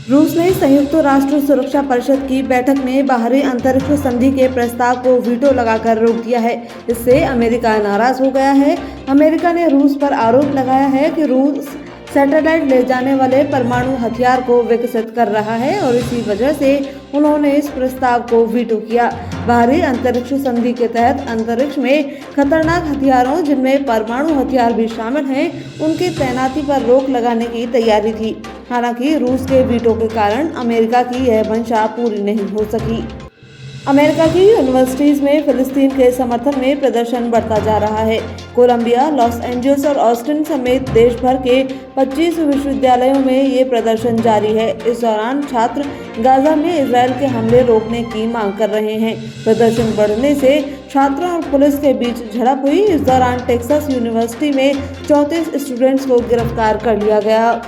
रूस ने संयुक्त राष्ट्र सुरक्षा परिषद की बैठक में बाहरी अंतरिक्ष संधि के प्रस्ताव को वीटो लगाकर रोक दिया है। इससे अमेरिका नाराज हो गया है। अमेरिका ने रूस पर आरोप लगाया है कि रूस सैटेलाइट ले जाने वाले परमाणु हथियार को विकसित कर रहा है और इसी वजह से उन्होंने इस प्रस्ताव को वीटो किया। बाहरी अंतरिक्ष संधि के तहत अंतरिक्ष में खतरनाक हथियारों, जिनमें परमाणु हथियार भी शामिल हैं, उनकी तैनाती पर रोक लगाने की तैयारी थी। हालांकि रूस के वीटो के कारण अमेरिका की यह मंशा पूरी नहीं हो सकी। अमेरिका की यूनिवर्सिटीज में फिलिस्तीन के समर्थन में प्रदर्शन बढ़ता जा रहा है। कोलंबिया, लॉस एंजल्स और ऑस्टिन समेत देश भर के 25 विश्वविद्यालयों में ये प्रदर्शन जारी है। इस दौरान छात्र गाजा में इजरायल के हमले रोकने की मांग कर रहे हैं। प्रदर्शन बढ़ने से छात्रों और पुलिस के बीच झड़प हुई। इस दौरान टेक्सास यूनिवर्सिटी में 34 स्टूडेंट्स को गिरफ्तार कर लिया गया।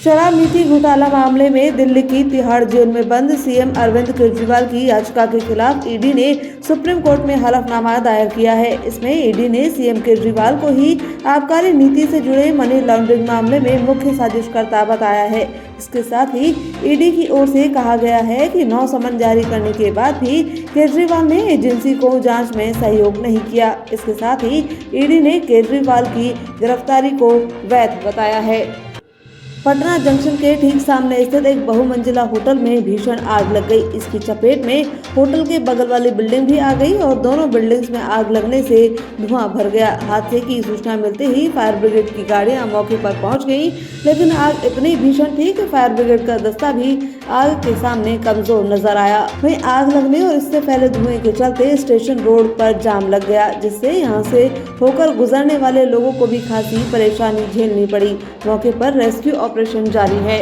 शराब नीति घोटाला मामले में दिल्ली की तिहाड़ जेल में बंद सीएम अरविंद केजरीवाल की याचिका के खिलाफ ईडी ने सुप्रीम कोर्ट में हलफनामा दायर किया है। इसमें ईडी ने सीएम केजरीवाल को ही आबकारी नीति से जुड़े मनी लॉन्ड्रिंग मामले में मुख्य साजिशकर्ता बताया है। इसके साथ ही ईडी की ओर से कहा गया है कि 9 समन जारी करने के बाद भी केजरीवाल ने एजेंसी को जांच में सहयोग नहीं किया। इसके साथ ही ईडी ने केजरीवाल की गिरफ्तारी को वैध बताया है। पटना जंक्शन के ठीक सामने स्थित एक बहुमंजिला होटल में भीषण आग लग गई। इसकी चपेट में होटल के बगल वाली बिल्डिंग भी आ गई और दोनों बिल्डिंग्स में आग लगने से धुआं भर गया। हादसे की सूचना मिलते ही फायर ब्रिगेड की गाड़ियां मौके पर पहुंच गई, लेकिन आग इतनी भीषण थी कि फायर ब्रिगेड का दस्ता भी आग के सामने कमजोर नजर आया। वहीं आग लगने और इससे फैले धुएं के चलते स्टेशन रोड पर जाम लग गया, जिससे यहां से होकर गुजरने वाले लोगों को भी खासी परेशानी झेलनी पड़ी। मौके पर रेस्क्यू ऑपरेशन जारी है।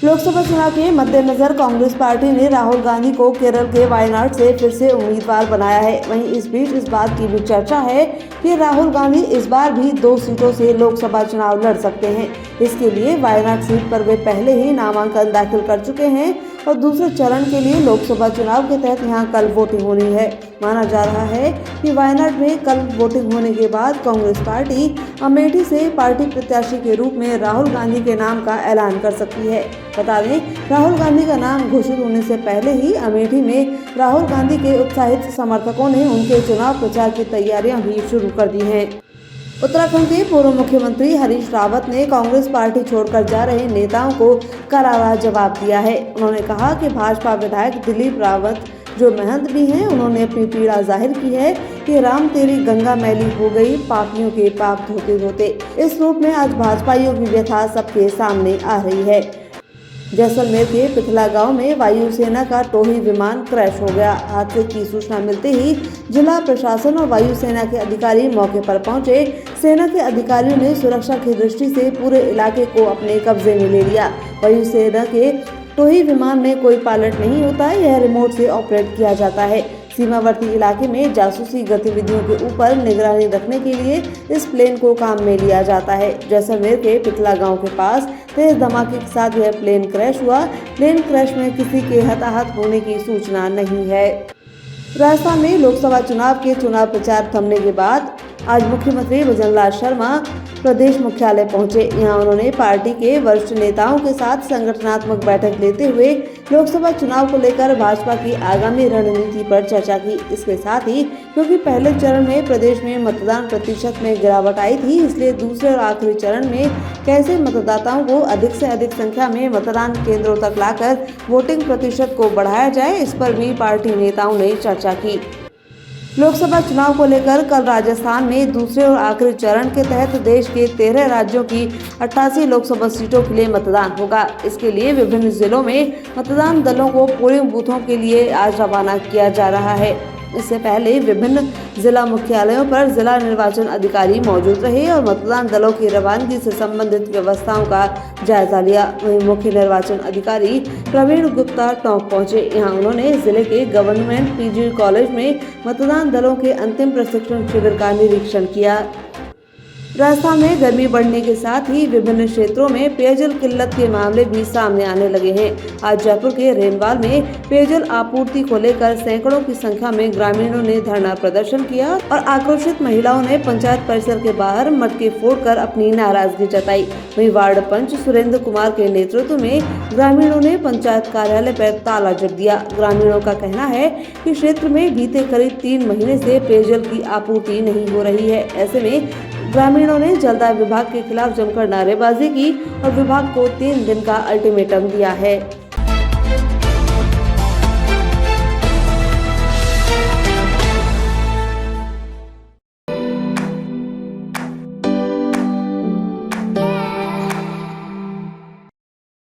लोकसभा चुनाव के मद्देनजर कांग्रेस पार्टी ने राहुल गांधी को केरल के वायनाड से फिर से उम्मीदवार बनाया है। वहीं इस बीच इस बात की भी चर्चा है कि राहुल गांधी इस बार भी 2 सीटों से लोकसभा चुनाव लड़ सकते हैं। इसके लिए वायनाड सीट पर वे पहले ही नामांकन दाखिल कर चुके हैं और दूसरे चरण के लिए लोकसभा चुनाव के तहत यहां कल वोटिंग होनी है। माना जा रहा है कि वायनाड में कल वोटिंग होने के बाद कांग्रेस पार्टी अमेठी से पार्टी प्रत्याशी के रूप में राहुल गांधी के नाम का ऐलान कर सकती है। बता दें, राहुल गांधी का नाम घोषित होने से पहले ही अमेठी में राहुल गांधी के उत्साहित समर्थकों ने उनके चुनाव प्रचार की तैयारियां भी शुरू कर दी हैं। उत्तराखंड के पूर्व मुख्यमंत्री हरीश रावत ने कांग्रेस पार्टी छोड़कर जा रहे नेताओं को करारा जवाब दिया है। उन्होंने कहा कि भाजपा विधायक दिलीप रावत जो महंत भी हैं, उन्होंने अपनी पीड़ा जाहिर की है कि राम तेरी गंगा मैली हो गई, पापियों के पाप धोते धोते। इस रूप में आज भाजपाइयों की व्यथा सबके सामने आ रही है। जैसलमेर के पिथला गांव में वायुसेना का टोही विमान क्रैश हो गया। हादसे की सूचना मिलते ही जिला प्रशासन और वायुसेना के अधिकारी मौके पर पहुंचे। सेना के अधिकारियों ने सुरक्षा की दृष्टि से पूरे इलाके को अपने कब्जे में ले लिया। वायुसेना के टोही विमान में कोई पायलट नहीं होता, यह रिमोट से ऑपरेट किया जाता है। सीमावर्ती इलाके में जासूसी गतिविधियों के ऊपर निगरानी रखने के लिए इस प्लेन को काम में लिया जाता है। जैसलमेर के पिथला गांव के पास तेज धमाके के साथ यह प्लेन क्रैश हुआ। प्लेन क्रैश में किसी के हताहत होने की सूचना नहीं है। राजस्थान में लोकसभा चुनाव के चुनाव प्रचार थमने के बाद आज मुख्यमंत्री भजनलाल शर्मा प्रदेश मुख्यालय पहुंचे। यहां उन्होंने पार्टी के वरिष्ठ नेताओं के साथ संगठनात्मक बैठक लेते हुए लोकसभा चुनाव को लेकर भाजपा की आगामी रणनीति पर चर्चा की। इसके साथ ही क्योंकि पहले चरण में प्रदेश में मतदान प्रतिशत में गिरावट आई थी, इसलिए दूसरे और आखिरी चरण में कैसे मतदाताओं को अधिक से अधिक संख्या में मतदान केंद्रों तक लाकर वोटिंग प्रतिशत को बढ़ाया जाए, इस पर भी पार्टी नेताओं ने चर्चा की। लोकसभा चुनाव को लेकर कल राजस्थान में दूसरे और आखिरी चरण के तहत देश के 13 राज्यों की 88 लोकसभा सीटों के लिए मतदान होगा। इसके लिए विभिन्न जिलों में मतदान दलों को पोलिंग बूथों के लिए आज रवाना किया जा रहा है। इससे पहले विभिन्न जिला मुख्यालयों पर जिला निर्वाचन अधिकारी मौजूद रहे और मतदान दलों की रवानगी से संबंधित व्यवस्थाओं का जायजा लिया। वहीं मुख्य निर्वाचन अधिकारी प्रवीण गुप्ता टोंक पहुंचे। यहां उन्होंने जिले के गवर्नमेंट पीजी कॉलेज में मतदान दलों के अंतिम प्रशिक्षण शिविर का निरीक्षण किया। राजस्थान में गर्मी बढ़ने के साथ ही विभिन्न क्षेत्रों में पेयजल किल्लत के मामले भी सामने आने लगे हैं। आज जयपुर के रेनवाल में पेयजल आपूर्ति को लेकर सैकड़ों की संख्या में ग्रामीणों ने धरना प्रदर्शन किया और आक्रोशित महिलाओं ने पंचायत परिसर के बाहर मटके फोड़कर अपनी नाराजगी जताई। वहीं वार्ड पंच सुरेंद्र कुमार के नेतृत्व में ग्रामीणों ने पंचायत कार्यालय पर ताला जड़ दिया। ग्रामीणों का कहना है कि क्षेत्र में बीते करीब 3 महीने से पेयजल की आपूर्ति नहीं हो रही है। ऐसे में ग्रामीणों ने जलदाय विभाग के खिलाफ जमकर नारेबाजी की और विभाग को 3 दिन का अल्टीमेटम दिया है।